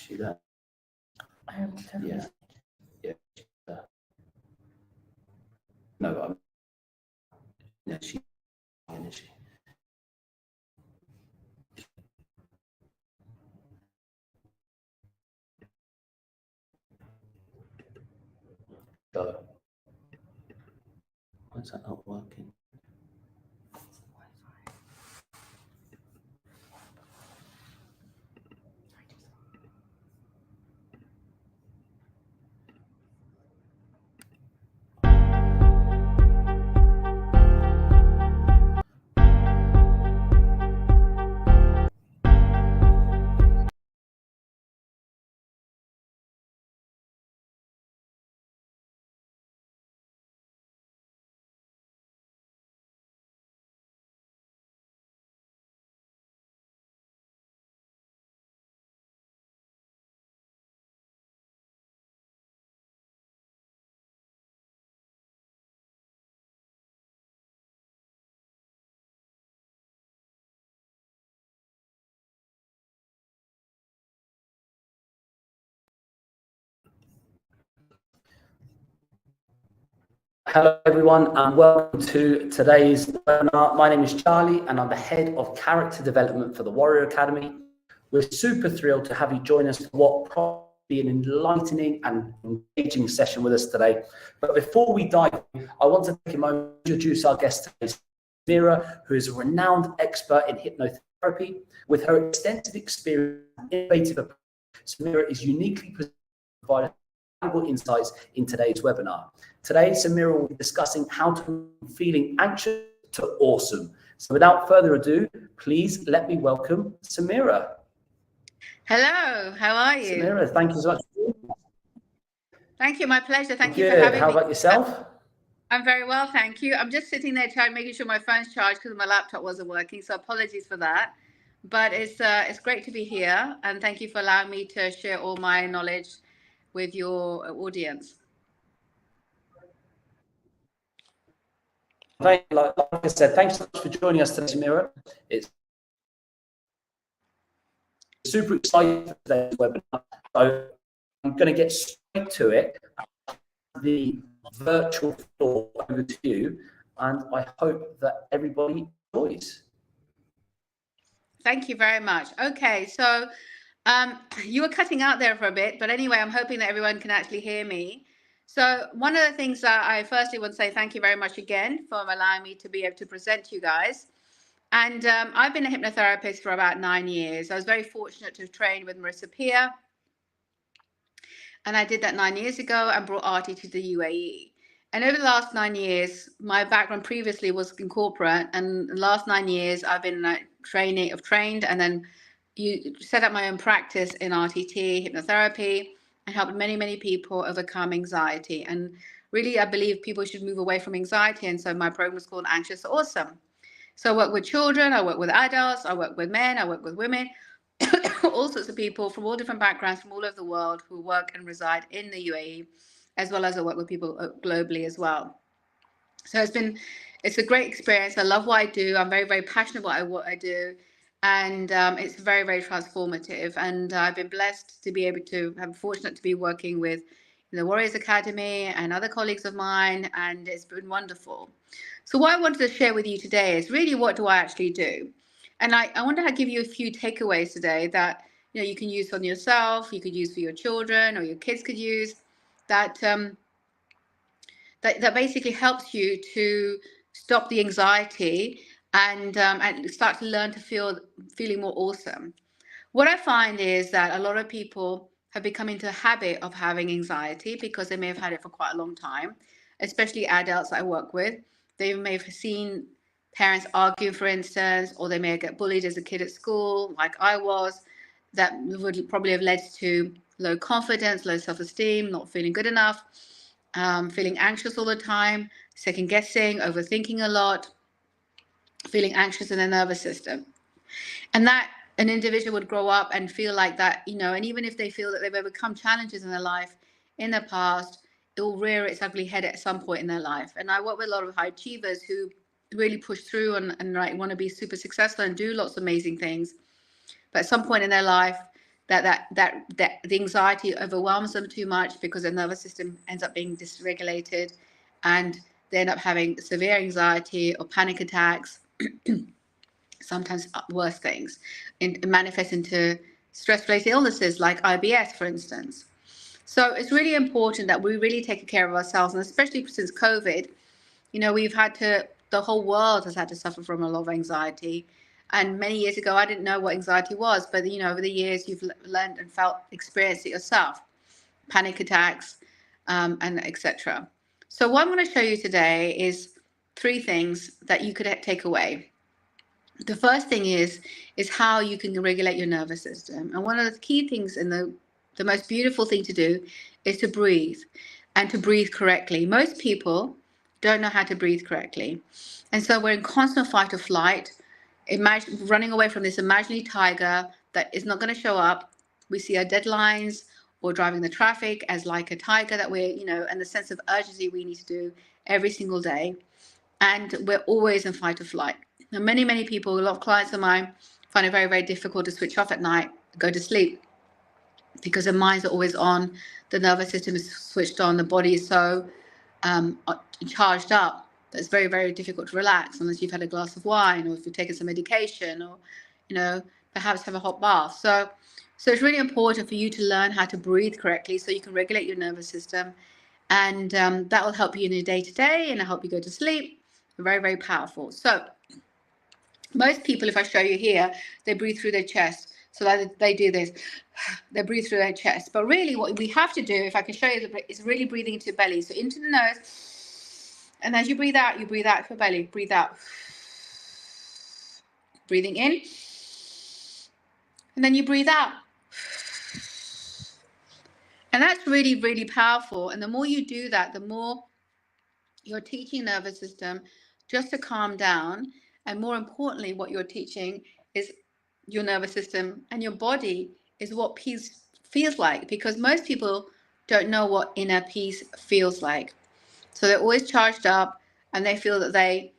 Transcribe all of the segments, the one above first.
she there? Yeah. Yeah. No, no, she is she? Go. Why is that not working? Hello everyone and welcome to today's webinar. My name is Charlie and I'm the Head of Character Development for the Warrior Academy. We're super thrilled to have you join us for what probably be an enlightening and engaging session with us today. But before we dive in, I want to take a moment to introduce our guest today, Samira, who is a renowned expert in hypnotherapy. With her extensive experience and innovative approach, Samira is uniquely positioned to provide valuable insights in today's webinar. Today, Samira will be discussing how to move from feeling anxious to awesome. So without further ado, please let me welcome Samira. Hello, how are you? Samira, thank you so much. Thank you, my pleasure. Thank you for having me. How about yourself? I'm very well, thank you. I'm just sitting there making sure my phone's charged because my laptop wasn't working, so apologies for that. But it's great to be here, and thank you for allowing me to share all my knowledge with your audience. Like I said, thanks so much for joining us today, Samira. It's super exciting for today's webinar. So I'm going to get straight to it. The virtual floor over to you, and I hope that everybody enjoys. Thank you very much. Okay, so you were cutting out there for a bit, but anyway, I'm hoping that everyone can actually hear me. So one of the things that I firstly want to say thank you very much again for allowing me to be able to present to you guys. And I've been a hypnotherapist for about 9 years. I was very fortunate to have trained with Marissa Peer. And I did that 9 years ago and brought Artie to the UAE. And over the last 9 years, my background previously was in corporate. And the last 9 years, I've been trained and then set up my own practice in RTT, hypnotherapy, and helped many, many people overcome anxiety. And really, I believe people should move away from anxiety. And so my program is called Anxious to Awesome. So I work with children, I work with adults, I work with men, I work with women, all sorts of people from all different backgrounds from all over the world who work and reside in the UAE, as well as I work with people globally as well. So it's a great experience. I love what I do. I'm very, very passionate about what I do. And it's very, very transformative. And I've been blessed to be able to, I'm fortunate to be working with the Warriors Academy and other colleagues of mine. And it's been wonderful. So what I wanted to share with you today is really what do I actually do? And I want to give you a few takeaways today that you can use on yourself, you could use for your children, or your kids could use that that basically helps you to stop the anxiety and start to learn to feeling more awesome. What I find is that a lot of people have become into a habit of having anxiety because they may have had it for quite a long time, especially adults I work with. They may have seen parents argue, for instance, or they may get bullied as a kid at school, like I was. That would probably have led to low confidence, low self-esteem, not feeling good enough, feeling anxious all the time, second guessing, overthinking a lot, feeling anxious in their nervous system. And that an individual would grow up and feel like that, and even if they feel that they've overcome challenges in their life in the past, it will rear its ugly head at some point in their life. And I work with a lot of high achievers who really push through and want to be super successful and do lots of amazing things. But at some point in their life, that the anxiety overwhelms them too much because their nervous system ends up being dysregulated, and they end up having severe anxiety or panic attacks, sometimes worse things, and manifest into stress-related illnesses like IBS, for instance. So it's really important that we really take care of ourselves, and especially since COVID, the whole world has had to suffer from a lot of anxiety. And many years ago, I didn't know what anxiety was, but over the years, you've learned and experienced it yourself, panic attacks, and etc. So what I'm going to show you today is 3 things that you could take away. The first thing is how you can regulate your nervous system. And one of the key things and the most beautiful thing to do is to breathe, and to breathe correctly. Most people don't know how to breathe correctly. And so we're in constant fight or flight, running away from this imaginary tiger that is not going to show up. We see our deadlines or driving the traffic as like a tiger that and the sense of urgency we need to do every single day. And we're always in fight or flight. And many people, a lot of clients of mine, find it very, very difficult to switch off at night, go to sleep, because their minds are always on, the nervous system is switched on, the body is so charged up that it's very, very difficult to relax unless you've had a glass of wine, or if you've taken some medication, or perhaps have a hot bath. So it's really important for you to learn how to breathe correctly so you can regulate your nervous system, and that will help you in your day-to-day and help you go to sleep. Very, very powerful. So most people, if I show you here, they breathe through their chest. So that they do this, they breathe through their chest. But really what we have to do, if I can show you, is really breathing into your belly. So into the nose, and as you breathe out your belly. Breathe out. Breathing in, and then you breathe out. And that's really, really powerful. And the more you do that, the more you're teaching nervous system just to calm down. And more importantly, what you're teaching is your nervous system and your body is what peace feels like, because most people don't know what inner peace feels like. So they're always charged up, and they feel that they're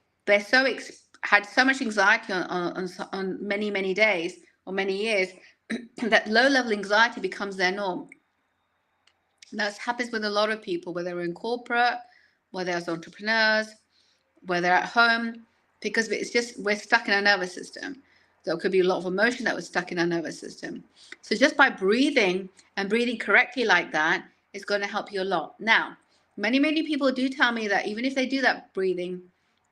had so much anxiety on many days or many years that low-level anxiety becomes their norm. And that happens with a lot of people, whether they're in corporate, whether they're entrepreneurs, whether they're at home, because it's just we're stuck in our nervous system. There could be a lot of emotion that was stuck in our nervous system. So just by breathing and breathing correctly like that, it's going to help you a lot. Now, many people do tell me that even if they do that breathing,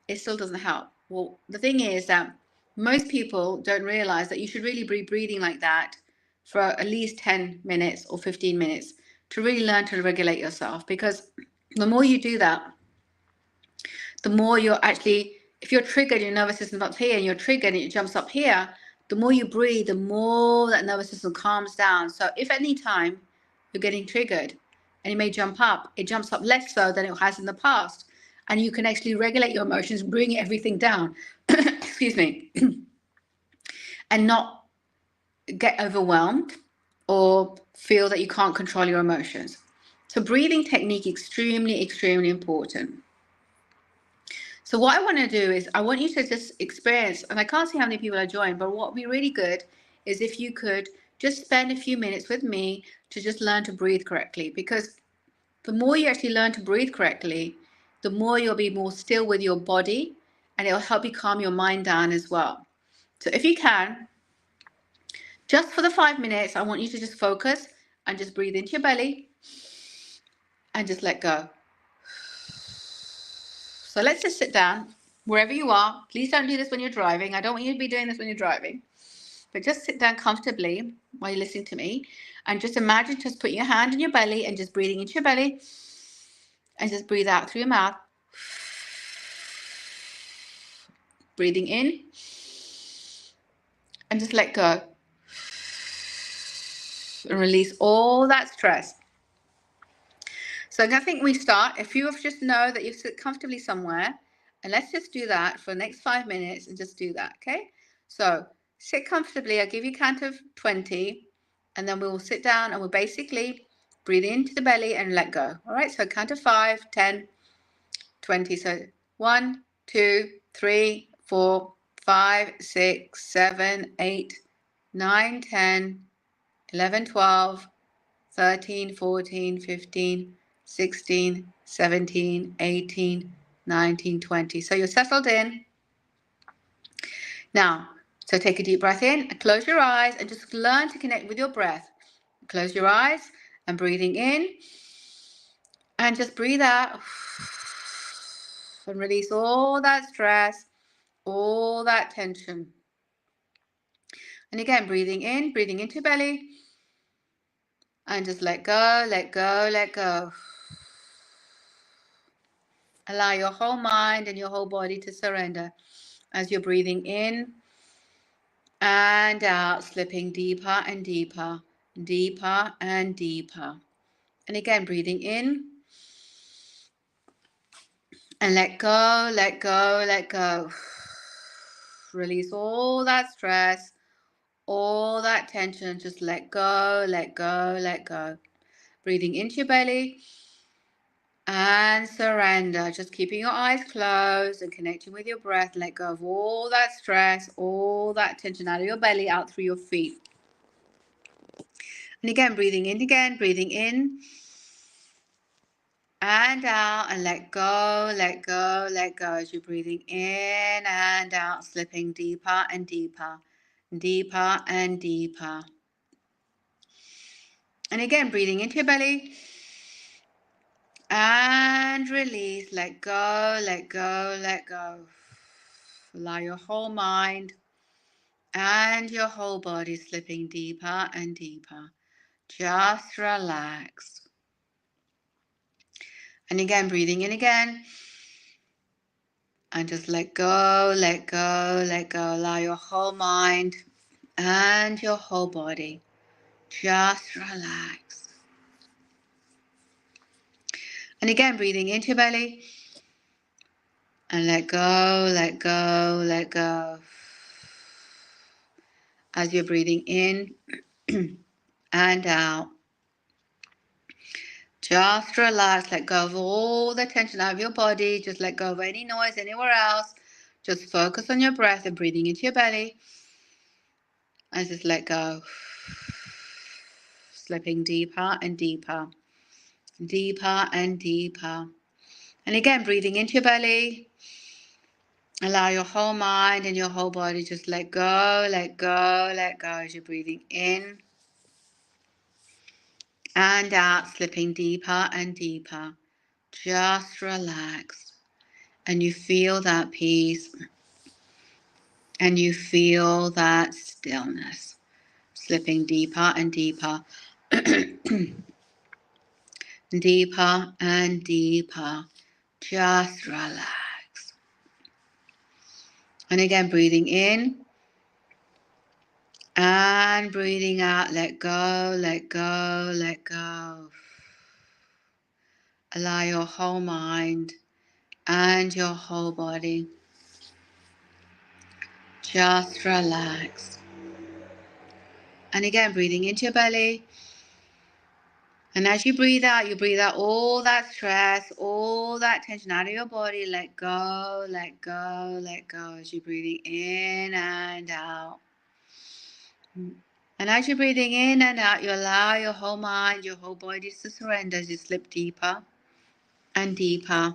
it still doesn't help. Well, the thing is that most people don't realize that you should really be breathing like that for at least 10 minutes or 15 minutes to really learn to regulate yourself. Because the more you do that, the more you're actually, if you're triggered, your nervous system's up here, and you're triggered and it jumps up here, the more you breathe, the more that nervous system calms down. So if at any time you're getting triggered and it may jump up, it jumps up less so than it has in the past. And you can actually regulate your emotions, bring everything down, excuse me, and not get overwhelmed or feel that you can't control your emotions. So breathing technique, extremely, extremely important. So what I want to do is I want you to just experience, and I can't see how many people are joined, but what would be really good is if you could just spend a few minutes with me to just learn to breathe correctly, because the more you actually learn to breathe correctly, the more you'll be more still with your body, and it'll help you calm your mind down as well. So if you can, just for the 5 minutes, I want you to just focus and just breathe into your belly and just let go. So let's just sit down wherever you are. Please don't do this when you're driving. I don't want you to be doing this when you're driving. But just sit down comfortably while you're listening to me. And just imagine just putting your hand in your belly and just breathing into your belly. And just breathe out through your mouth. Breathing in. And just let go. And release all that stress. So I think we start, if you just know that you sit comfortably somewhere, and let's just do that for the next 5 minutes and just do that, okay? So sit comfortably, I'll give you a count of 20, and then we will sit down and we'll basically breathe into the belly and let go. All right, so count of 5, 10, 20. So 1, 2, 3, 4, 5, 6, 7, 8, 9, 10, 11, 12, 13, 14, 15, 16, 17, 18, 19, 20. So you're settled in. Now, so take a deep breath in and close your eyes and just learn to connect with your breath. Close your eyes and breathing in and just breathe out and release all that stress, all that tension. And again, breathing in, breathing into your belly and just let go, let go, let go. Allow your whole mind and your whole body to surrender as you're breathing in and out, slipping deeper and deeper, deeper and deeper. And again, breathing in and let go, let go, let go. Release all that stress, all that tension. Just let go, let go, let go. Breathing into your belly and surrender. Just keeping your eyes closed and connecting with your breath. Let go of all that stress, all that tension out of your belly, out through your feet. And again, breathing in and out, and let go, let go, let go as you're breathing in and out, slipping deeper and deeper, deeper and deeper. And again, breathing into your belly and release, let go, let go, let go. Allow your whole mind and your whole body slipping deeper and deeper. Just relax. And again, breathing in again. And just let go, let go, let go. Allow your whole mind and your whole body. Just relax. And again, breathing into your belly. And let go, let go, let go. As you're breathing in and out. Just relax. Let go of all the tension out of your body. Just let go of any noise anywhere else. Just focus on your breath and breathing into your belly. And just let go. Slipping deeper and deeper. Deeper and deeper. And again, breathing into your belly. Allow your whole mind and your whole body just let go, let go, let go as you're breathing in and out, slipping deeper and deeper. Just relax. And you feel that peace. And you feel that stillness. Slipping deeper and deeper. Deeper and deeper. Just relax. And again, breathing in and breathing out. Let go, let go, let go. Allow your whole mind and your whole body. Just relax. And again, breathing into your belly. And as you breathe out all that stress, all that tension out of your body. Let go, let go, let go as you're breathing in and out. And as you're breathing in and out, you allow your whole mind, your whole body to surrender as you slip deeper and deeper,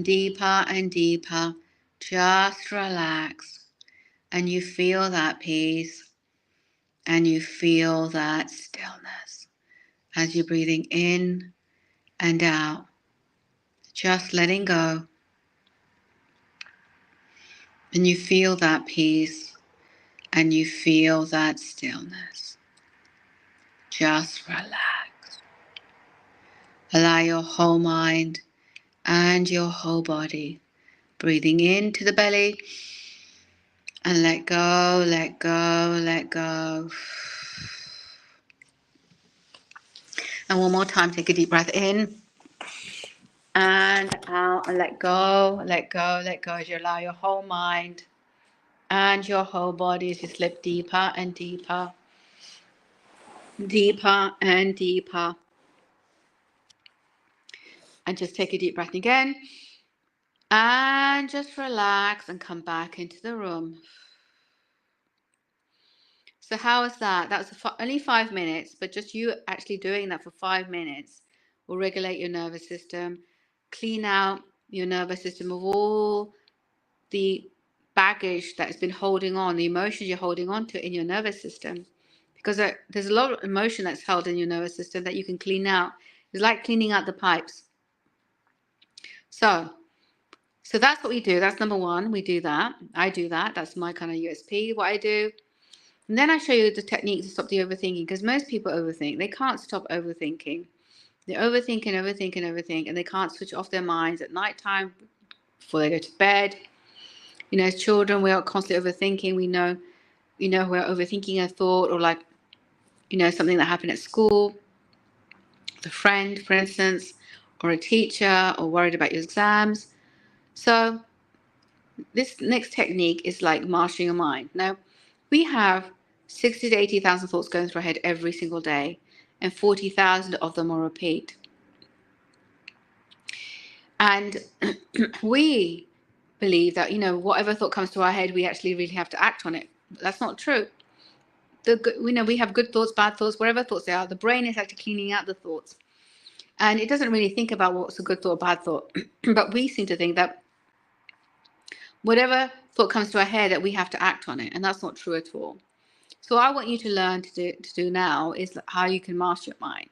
deeper and deeper. Just relax. And you feel that peace and you feel that stillness as you're breathing in and out. Just letting go. And you feel that peace and you feel that stillness. Just relax. Allow your whole mind and your whole body. Breathing into the belly and let go, let go, let go. And one more time, take a deep breath in and out and let go, let go, let go as you allow your whole mind and your whole body as you slip deeper and deeper, deeper and deeper. And just take a deep breath again and just relax and come back into the room. So how is that? That was only 5 minutes, but just you actually doing that for 5 minutes will regulate your nervous system, clean out your nervous system of all the baggage that has been holding on, the emotions you're holding on to in your nervous system. Because there's a lot of emotion that's held in your nervous system that you can clean out. It's like cleaning out the pipes. So that's what we do. That's number one. We do that. I do that. That's my kind of USP, what I do. And then I show you the technique to stop the overthinking, because most people overthink. They can't stop overthinking. They overthink and overthink and overthink, and they can't switch off their minds at nighttime before they go to bed. You know, as children, we are constantly overthinking. We know, we're overthinking a thought, or like, something that happened at school, with a friend, for instance, or a teacher, or worried about your exams. So this next technique is like mastering your mind. Now, we have 60 to 80,000 thoughts going through our head every single day, and 40,000 of them are repeat. And we believe that, whatever thought comes to our head, we actually really have to act on it. But that's not true. We have good thoughts, bad thoughts, whatever thoughts they are. The brain is actually cleaning out the thoughts. And it doesn't really think about what's a good thought or bad thought. But we seem to think that whatever thought comes to our head, that we have to act on it. And that's not true at all. So what I want you to learn to do now is how you can master your mind.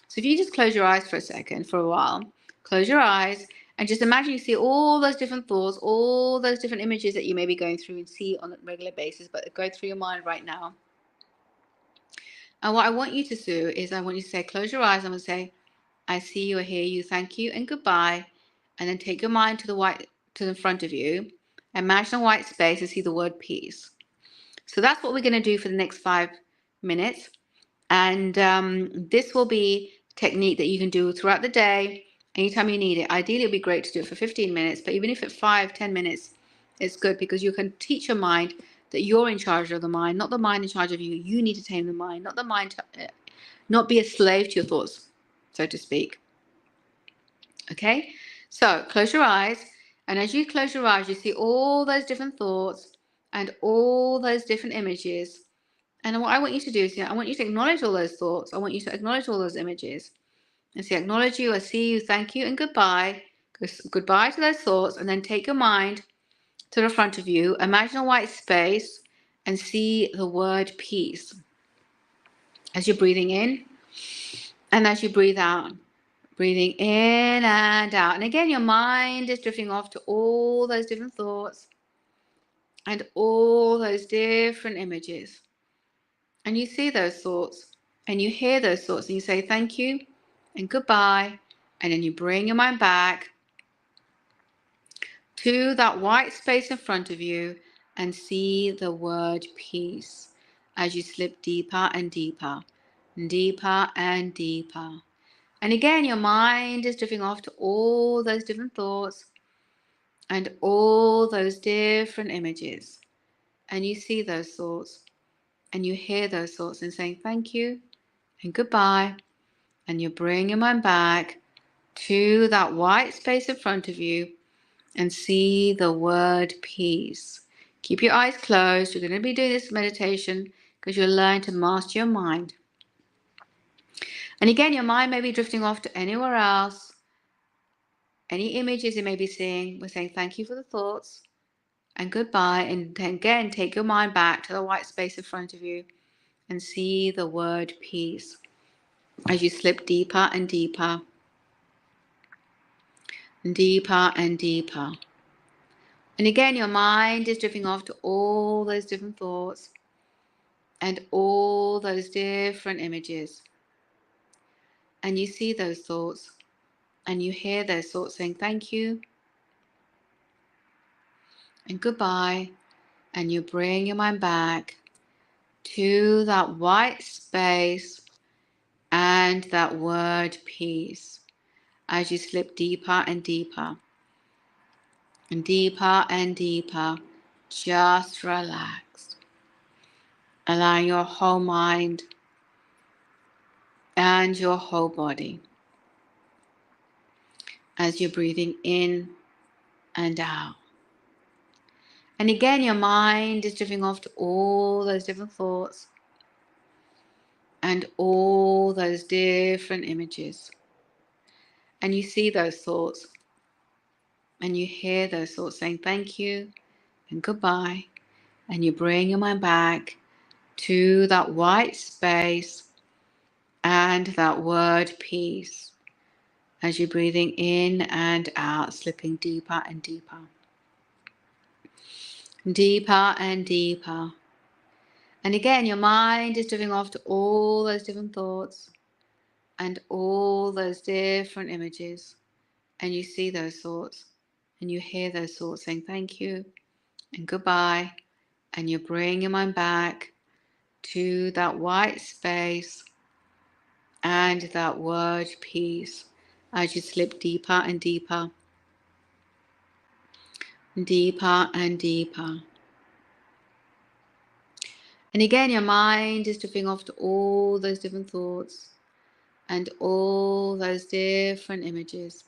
So if you just close your eyes for a second, for a while, close your eyes and just imagine you see all those different thoughts, all those different images that you may be going through and see on a regular basis, but go through your mind right now. And what I want you to do is I want you to say, close your eyes. I'm going to say, I see you, I hear you, thank you, and goodbye. And then take your mind to the front of you. Imagine a white space and see the word peace. So that's what we're going to do for the next 5 minutes. And this will be a technique that you can do throughout the day, anytime you need it. Ideally, it would be great to do it for 15 minutes, but even if it's 5-10 minutes, it's good, because you can teach your mind that you're in charge of the mind, not the mind in charge of you. You need to tame the mind, not the mind, not be a slave to your thoughts, so to speak. Okay, so close your eyes. And as you close your eyes, you see all those different thoughts and all those different images. And what I want you to do is, I want you to acknowledge all those thoughts. I want you to acknowledge all those images. And say, acknowledge you, I see you, thank you, and goodbye. Goodbye to those thoughts. And then take your mind to the front of you. Imagine a white space and see the word peace as you're breathing in and as you breathe out. Breathing in and out. And again, your mind is drifting off to all those different thoughts and all those different images. And you see those thoughts and you hear those thoughts and you say thank you and goodbye. And then you bring your mind back to that white space in front of you and see the word peace as you slip deeper and deeper and deeper and deeper. And again, your mind is drifting off to all those different thoughts and all those different images. And you see those thoughts and you hear those thoughts and saying thank you and goodbye. And you bring your mind back to that white space in front of you and see the word peace. Keep your eyes closed. You're going to be doing this meditation because you're learning to master your mind. And again, your mind may be drifting off to anywhere else. Any images you may be seeing, we're saying thank you for the thoughts and goodbye. And then again, take your mind back to the white space in front of you and see the word peace as you slip deeper and deeper and deeper and deeper. And again, your mind is drifting off to all those different thoughts and all those different images. And you see those thoughts and you hear those thoughts saying thank you and goodbye. And you bring your mind back to that white space and that word peace as you slip deeper and deeper and deeper and deeper. Just relax, allowing your whole mind and your whole body as you're breathing in and out. And again, your mind is drifting off to all those different thoughts and all those different images. And you see those thoughts and you hear those thoughts saying thank you and goodbye. And you bring your mind back to that white space and that word peace as you're breathing in and out, slipping deeper and deeper. Deeper and deeper. And again, your mind is drifting off to all those different thoughts and all those different images. And you see those thoughts and you hear those thoughts saying thank you and goodbye. And you bring your mind back to that white space and that word peace as you slip deeper and deeper, deeper and deeper. And again, your mind is drifting off to all those different thoughts and all those different images.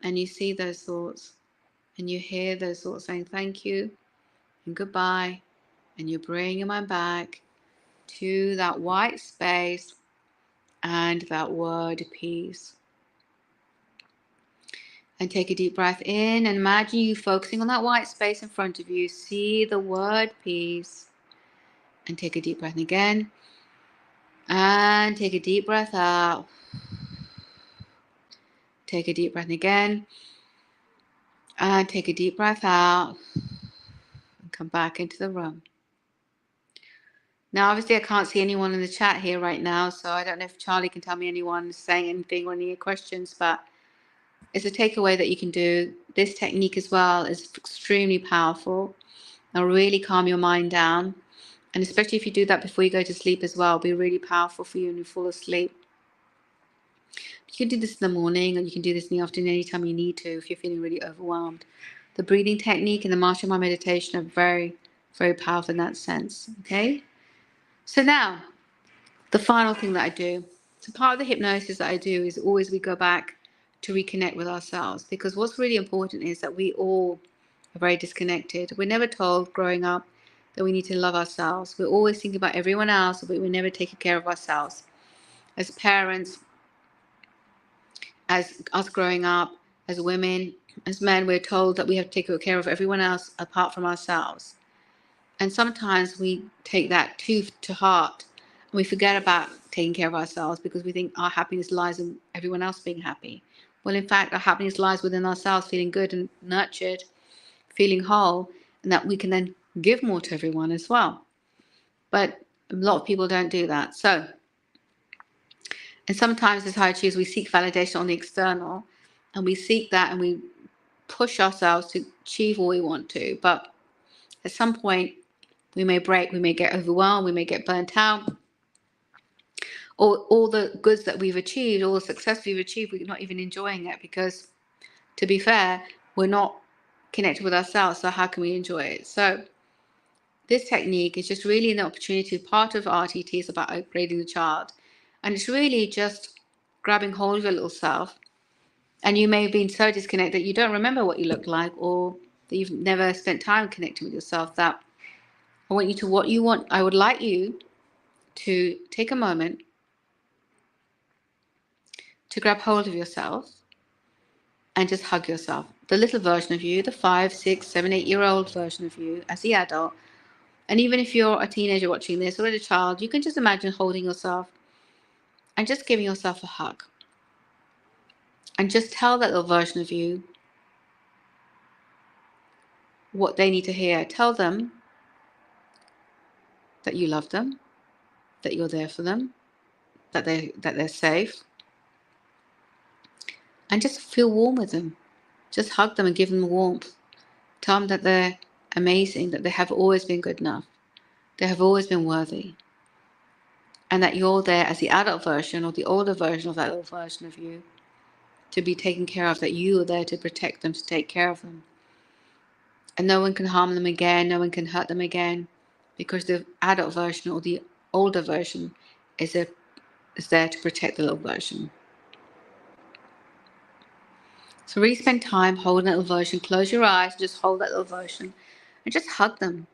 And you see those thoughts and you hear those thoughts saying thank you and goodbye. And you bring your mind back to that white space and that word peace. And take a deep breath in and imagine you focusing on that white space in front of you. See the word peace. And take a deep breath in again. And take a deep breath out. Take a deep breath in again. And take a deep breath out. And come back into the room. Now, obviously, I can't see anyone in the chat here right now, so I don't know if Charlie can tell me anyone is saying anything or any questions, but it's a takeaway that you can do. This technique as well is extremely powerful. It'll really calm your mind down. And especially if you do that before you go to sleep as well, it'll be really powerful for you when you fall asleep. You can do this in the morning, or you can do this in the afternoon anytime you need to if you're feeling really overwhelmed. The breathing technique and the mastermind meditation are very, very powerful in that sense. Okay? So now, the final thing that I do. So part of the hypnosis that I do is always we go back to reconnect with ourselves, because what's really important is that we all are very disconnected. We're never told growing up that we need to love ourselves. We're always thinking about everyone else, but we're never taking care of ourselves. As parents, as us growing up, as women, as men, we're told that we have to take care of everyone else apart from ourselves. And sometimes we take that too to heart. And we forget about taking care of ourselves because we think our happiness lies in everyone else being happy. Well, in fact, our happiness lies within ourselves, feeling good and nurtured, feeling whole, and that we can then give more to everyone as well. But a lot of people don't do that. So, and sometimes as high achievers, we seek validation on the external, and we seek that and we push ourselves to achieve what we want to. But at some point, we may break, we may get overwhelmed, we may get burnt out. Or all the goods that we've achieved, all the success we've achieved, we're not even enjoying it because, to be fair, we're not connected with ourselves. So how can we enjoy it? So this technique is just really an opportunity. Part of RTT is about upgrading the child. And it's really just grabbing hold of your little self. And you may have been so disconnected that you don't remember what you look like, or that you've never spent time connecting with yourself, that I want you to, what you want, I would like you to take a moment to grab hold of yourself and just hug yourself. The little version of you, the 5, 6, 7, 8-year-old version of you as the adult. And even if you're a teenager watching this or a child, you can just imagine holding yourself and just giving yourself a hug. And just tell that little version of you what they need to hear. Tell them that you love them, that you're there for them, that they're safe. And just feel warm with them. Just hug them and give them warmth. Tell them that they're amazing, that they have always been good enough. They have always been worthy. And that you're there as the adult version or the older version of that little version of you to be taken care of, that you are there to protect them, to take care of them. And no one can harm them again, no one can hurt them again, because the adult version or the older version is there to protect the little version. So really spend time holding that little version. Close your eyes, just hold that little version. and just hug them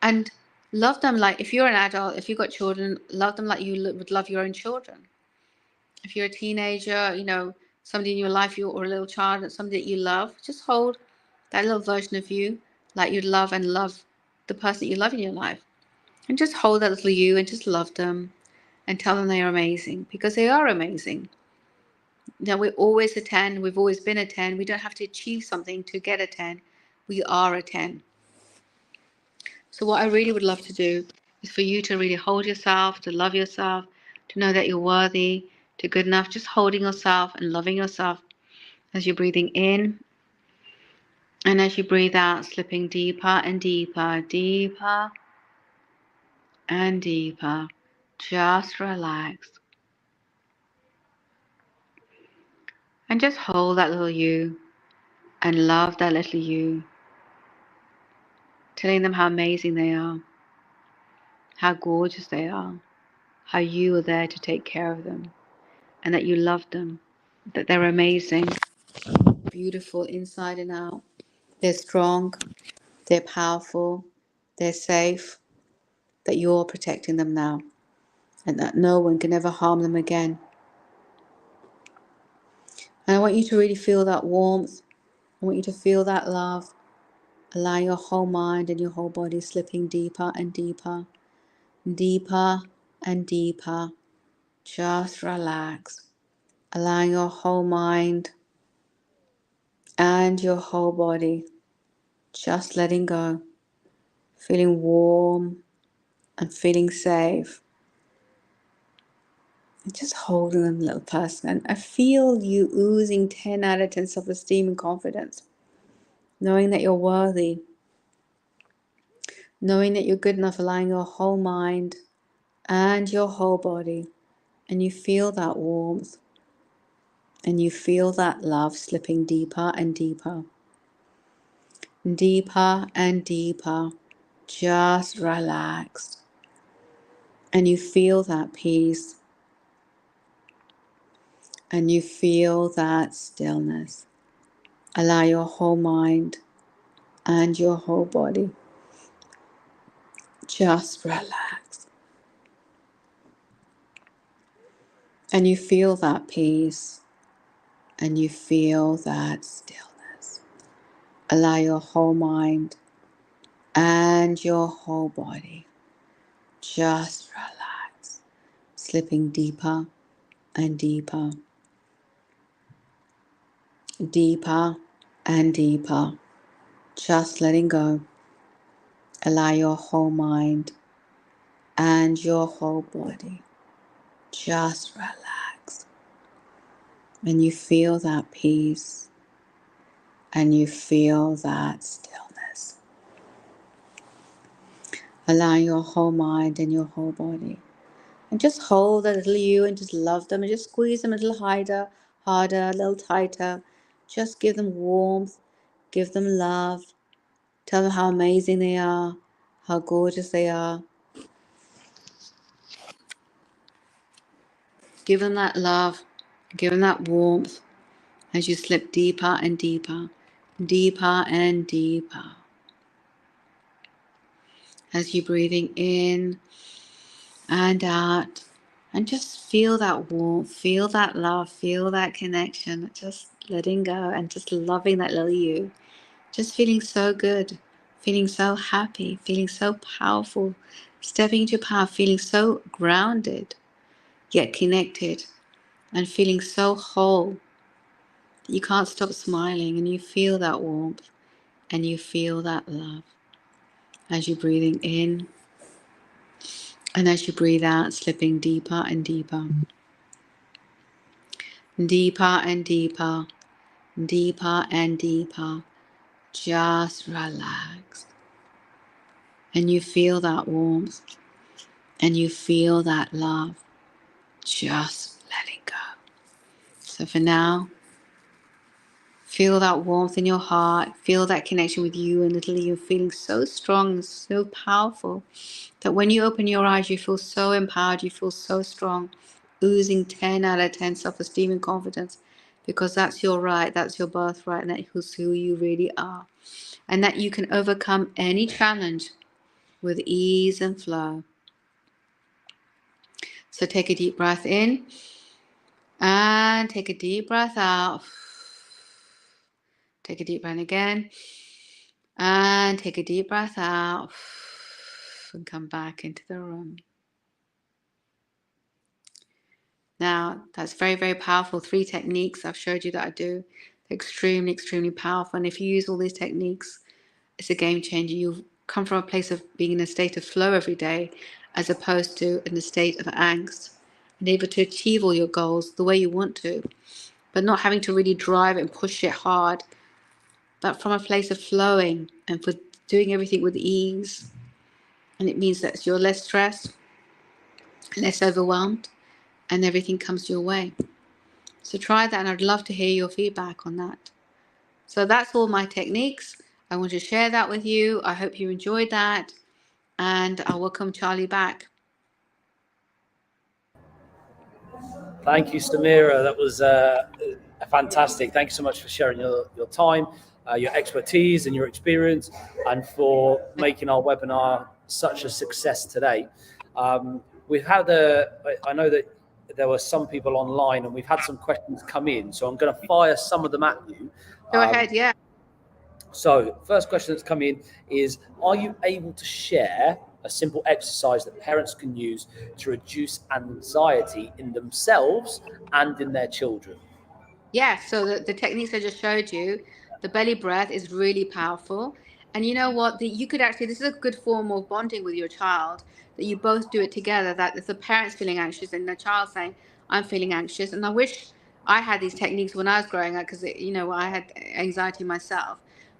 and love them like, if you're an adult, if you've got children, love them like you would love your own children. If you're a teenager, somebody in your life, or a little child, somebody that you love, just hold that little version of you like you'd love the person that you love in your life. And just hold that little you and just love them and tell them they are amazing, because they are amazing. We're always a 10. We've always been a 10. We don't have to achieve something to get a 10. We are a 10. So what I really would love to do is for you to really hold yourself, to love yourself, to know that you're worthy, to good enough, just holding yourself and loving yourself as you're breathing in. And as you breathe out, slipping deeper and deeper, deeper and deeper. Just relax. And just hold that little you and love that little you. Telling them how amazing they are, how gorgeous they are, how you are there to take care of them, and that you love them, that they're amazing, beautiful inside and out. They're strong, they're powerful, they're safe, that you're protecting them now, and that no one can ever harm them again. And I want you to really feel that warmth. I want you to feel that love. Allow your whole mind and your whole body slipping deeper and deeper, deeper and deeper. Just relax. Allow your whole mind and your whole body just letting go. Feeling warm and feeling safe. And just holding them, little person. And I feel you oozing 10 out of 10 self-esteem and confidence. Knowing that you're worthy. Knowing that you're good enough, allowing your whole mind and your whole body. And you feel that warmth. And you feel that love slipping deeper and deeper. Deeper and deeper. Just relax. And you feel that peace. And you feel that stillness. Allow your whole mind and your whole body. Just relax. And you feel that peace. And you feel that stillness. Allow your whole mind and your whole body. Just relax. Slipping deeper and deeper. Deeper and deeper. Just letting go. Allow your whole mind and your whole body. Just relax. And you feel that peace. And you feel that stillness. Allow your whole mind and your whole body. And just hold that little you and just love them and just squeeze them a little harder, a little tighter. Just give them warmth. Give them love. Tell them how amazing they are, how gorgeous they are. Give them that love. Give them that warmth as you slip deeper and deeper, deeper and deeper. As you're breathing in and out, and just feel that warmth, feel that love, feel that connection, just letting go and just loving that little you. Just feeling so good, feeling so happy, feeling so powerful, stepping into power, feeling so grounded, yet connected, and feeling so whole. You can't stop smiling, and you feel that warmth and you feel that love as you're breathing in and as you breathe out, slipping deeper and deeper, deeper and deeper, deeper and deeper. Just relax, and you feel that warmth and you feel that love, just letting go. So for now, feel that warmth in your heart. Feel that connection with you and little you, feeling so strong, so powerful, that when you open your eyes, you feel so empowered, you feel so strong, oozing 10 out of 10 self-esteem and confidence, because that's your right, that's your birthright, and that's who you really are. And that you can overcome any challenge with ease and flow. So take a deep breath in and take a deep breath out. Take a deep breath again and take a deep breath out and come back into the room. Now, that's very, very powerful. 3 techniques I've showed you that I do. They're extremely, extremely powerful. And if you use all these techniques, it's a game changer. You've come from a place of being in a state of flow every day, as opposed to in a state of angst, and able to achieve all your goals the way you want to, but not having to really drive and push it hard, but from a place of flowing and for doing everything with ease. And it means that you're less stressed, less overwhelmed, and everything comes your way. So try that, and I'd love to hear your feedback on that. So that's all my techniques. I want to share that with you. I hope you enjoyed that, and I'll welcome Charlie back. Thank you, Samira. That was fantastic. Thank you so much for sharing your time, your expertise and your experience, and for making our webinar such a success today. We've had I know that there were some people online and we've had some questions come in, so I'm going to fire some of them at you. Go ahead, yeah. So first question that's come in is, are you able to share a simple exercise that parents can use to reduce anxiety in themselves and in their children? Yeah, so the techniques I just showed you, the belly breath is really powerful. And you know what? You could actually, this is a good form of bonding with your child, that you both do it together, that if the parent's feeling anxious and the child saying, I'm feeling anxious. And I wish I had these techniques when I was growing up, because, I had anxiety myself.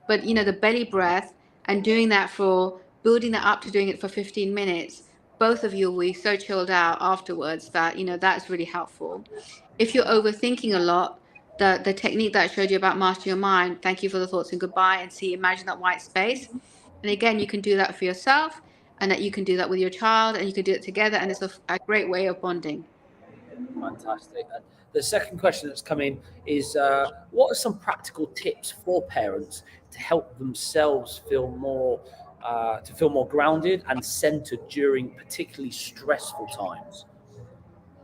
But, the belly breath and doing that for, building that up to doing it for 15 minutes, both of you will be so chilled out afterwards that, that's really helpful. If you're overthinking a lot, the technique that I showed you about mastering your mind, thank you for the thoughts and goodbye, and imagine that white space. And again, you can do that for yourself, and that you can do that with your child, and you can do it together, and it's a great way of bonding. Fantastic. And the second question that's come in is, what are some practical tips for parents to help themselves feel more grounded and centered during particularly stressful times?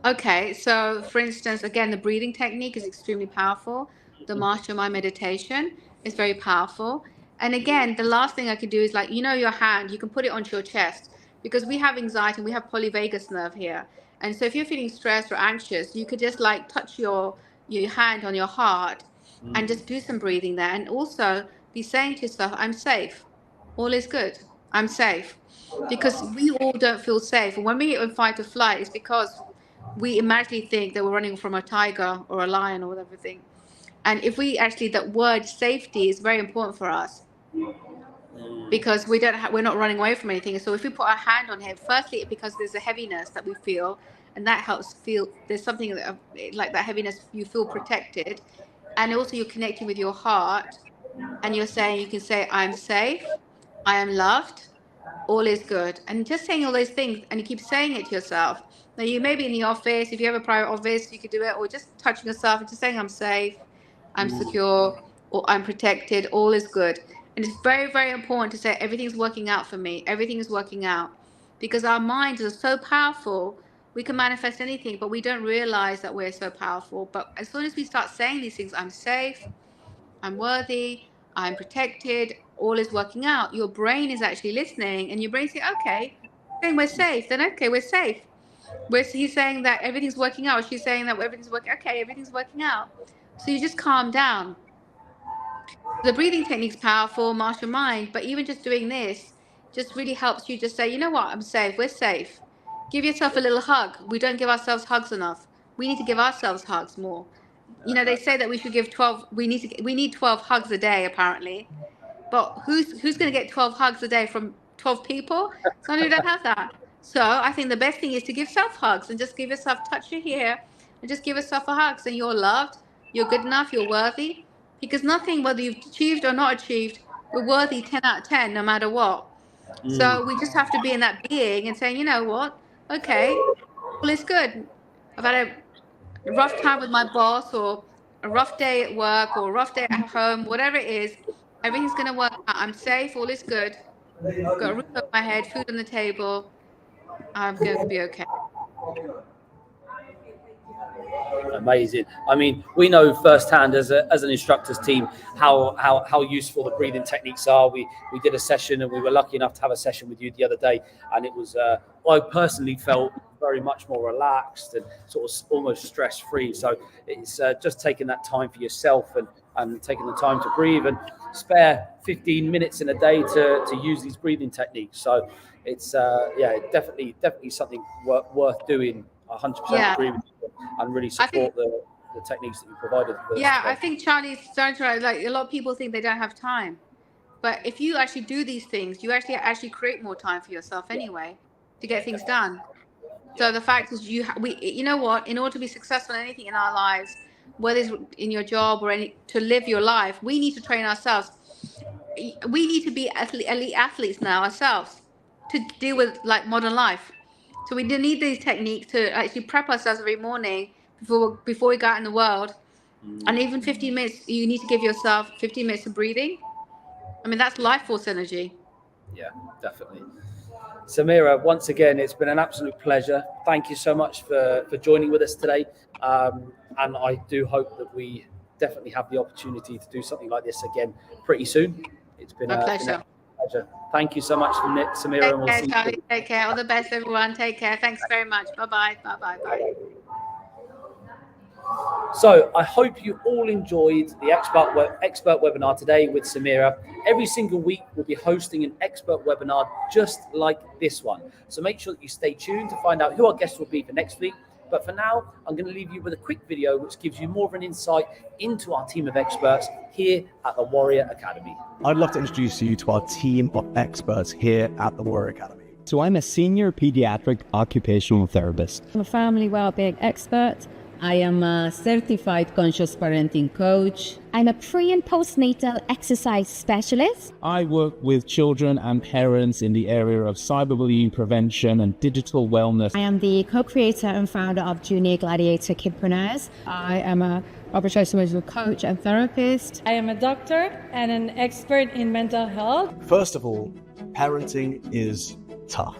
Okay, so for instance, again, the breathing technique is extremely powerful. The master mind meditation is very powerful. And again, the last thing I could do is, like, your hand, you can put it onto your chest, because we have anxiety and we have polyvagus nerve here. And so if you're feeling stressed or anxious, you could just like touch your hand on your heart and just do some breathing there. And also be saying to yourself, I'm safe. All is good. I'm safe. Because we all don't feel safe. And when we get in fight or flight, it's because we immediately think that we're running from a tiger or a lion or whatever thing. And if we actually, that word safety is very important for us, because we're not running away from anything. So if we put our hand on him, firstly, because there's a heaviness that we feel, and that helps feel there's something that, like that heaviness, you feel protected. And also you're connecting with your heart, and you can say, I'm safe, I am loved, all is good. And just saying all those things, and you keep saying it to yourself. Now, you may be in the office, if you have a private office, you could do it, or just touching yourself and just saying, I'm safe, I'm secure, or I'm protected, all is good. And it's very, very important to say, everything's working out for me, everything is working out. Because our minds are so powerful, we can manifest anything, but we don't realize that we're so powerful. But as soon as we start saying these things, I'm safe, I'm worthy, I'm protected, all is working out, your brain is actually listening, and your brain saying, okay, saying we're safe, then okay, we're safe. He's saying that everything's working out, she's saying that everything's working, okay, everything's working out. So you just calm down. The breathing technique's powerful, master your mind, but even just doing this just really helps you just say, you know what, I'm safe, we're safe. Give yourself a little hug. We don't give ourselves hugs enough. We need to give ourselves hugs more. They say that we should give 12, we need 12 hugs a day, apparently. But who's going to get 12 hugs a day from 12 people? Some of you don't have that. So I think the best thing is to give self hugs, and just give yourself, touch your hair, and just give yourself a hug. So you're loved, you're good enough, you're worthy. Because nothing, whether you've achieved or not achieved, we're worthy 10 out of 10, no matter what. So we just have to be in that being and saying, you know what? Okay, all is good. I've had a rough time with my boss, or a rough day at work or a rough day at home, whatever it is, everything's going to work out. I'm safe. All is good. I've got a roof over my head, food on the table. I'm going to be okay. Amazing. I mean, we know firsthand as an instructors team how useful the breathing techniques are. We did a session, and we were lucky enough to have a session with you the other day, and it was I personally felt very much more relaxed and sort of almost stress free. So it's just taking that time for yourself and taking the time to breathe and spare 15 minutes in a day to use these breathing techniques. So it's definitely something worth doing. 100% agree with you and really support the techniques that you provided. I think Charlie's starting to, like, a lot of people think they don't have time, but if you actually do these things, you actually create more time for yourself anyway to get things done. So the fact is, you know what, in order to be successful in anything in our lives, whether it's in your job or to live your life, we need to train ourselves. We need to be elite athletes now ourselves to deal with like modern life. So we need these techniques to actually prep ourselves every morning before we go out in the world. And even 15 minutes, you need to give yourself 15 minutes of breathing. I mean, that's life force energy. Yeah, definitely. Samira, once again, it's been an absolute pleasure. Thank you so much for joining with us today. And I do hope that we definitely have the opportunity to do something like this again pretty soon. It's been my pleasure. Pleasure. Thank you so much, Samira. Take care, Charlie. Take care. All the best, everyone. Take care. Thanks very much. Bye-bye. Bye-bye. Bye. So I hope you all enjoyed the expert webinar today with Samira. Every single week we'll be hosting an expert webinar just like this one. So make sure that you stay tuned to find out who our guests will be for next week. But for now, I'm going to leave you with a quick video which gives you more of an insight into our team of experts here at the Warrior Academy. I'd love to introduce you to our team of experts here at the Warrior Academy. So I'm a senior pediatric occupational therapist. I'm a family well-being expert. I am a certified conscious parenting coach. I'm a pre- and postnatal exercise specialist. I work with children and parents in the area of cyberbullying prevention and digital wellness. I am the co-creator and founder of Junior Gladiator Kidpreneurs. I am a operational coach and therapist. I am a doctor and an expert in mental health. First of all, parenting is tough.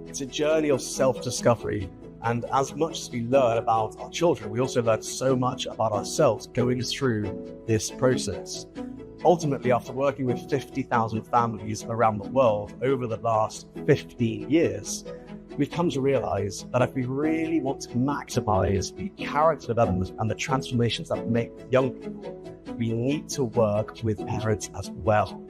It's a journey of self-discovery. And as much as we learn about our children, we also learn so much about ourselves going through this process. Ultimately, after working with 50,000 families around the world over the last 15 years, we've come to realize that if we really want to maximize the character development and the transformations that make young people, we need to work with parents as well.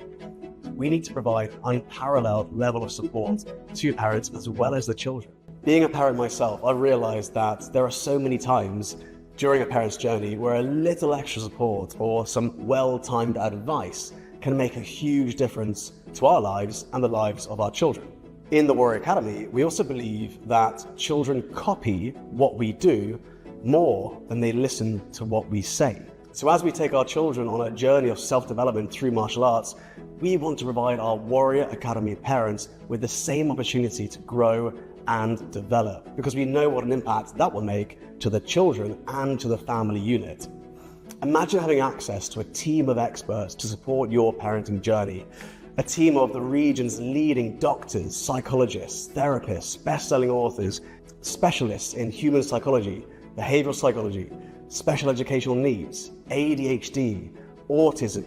We need to provide unparalleled level of support to parents as well as the children. Being a parent myself, I've realized that there are so many times during a parent's journey where a little extra support or some well-timed advice can make a huge difference to our lives and the lives of our children. In the Warrior Academy, we also believe that children copy what we do more than they listen to what we say. So as we take our children on a journey of self-development through martial arts, we want to provide our Warrior Academy parents with the same opportunity to grow and develop, because we know what an impact that will make to the children and to the family unit. Imagine having access to a team of experts to support your parenting journey. A team of the region's leading doctors, psychologists, therapists, best-selling authors, specialists in human psychology, behavioral psychology, special educational needs, ADHD, autism,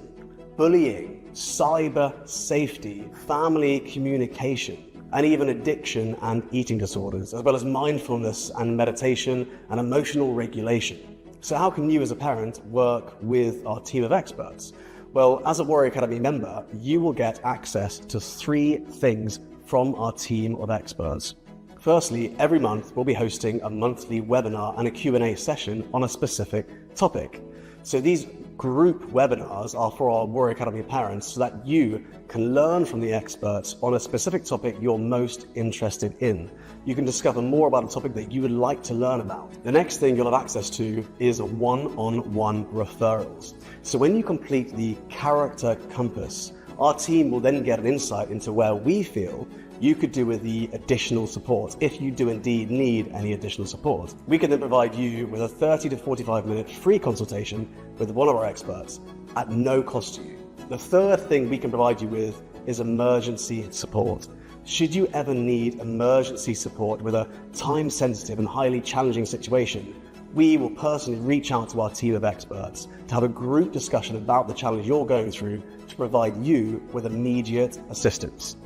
bullying, cyber safety, family communication, and even addiction and eating disorders, as well as mindfulness and meditation and emotional regulation. So how can you as a parent work with our team of experts? Well, as a Warrior Academy member, you will get access to 3 things from our team of experts. Firstly, every month we'll be hosting a monthly webinar and a Q&A session on a specific topic. So these group webinars are for our Warrior Academy parents so that you can learn from the experts on a specific topic you're most interested in. You can discover more about a topic that you would like to learn about. The next thing you'll have access to is one-on-one referrals. So when you complete the character compass, our team will then get an insight into where we feel you could do with the additional support, if you do indeed need any additional support. We can then provide you with a 30 to 45 minute free consultation with one of our experts at no cost to you. The third thing we can provide you with is emergency support. Should you ever need emergency support with a time-sensitive and highly challenging situation, we will personally reach out to our team of experts to have a group discussion about the challenge you're going through to provide you with immediate assistance.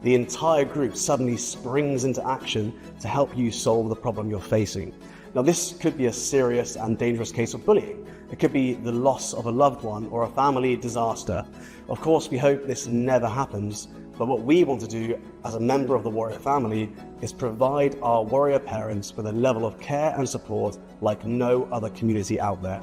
The entire group suddenly springs into action to help you solve the problem you're facing. Now, this could be a serious and dangerous case of bullying. It could be the loss of a loved one or a family disaster. Of course, we hope this never happens, but what we want to do as a member of the Warrior family is provide our Warrior parents with a level of care and support like no other community out there.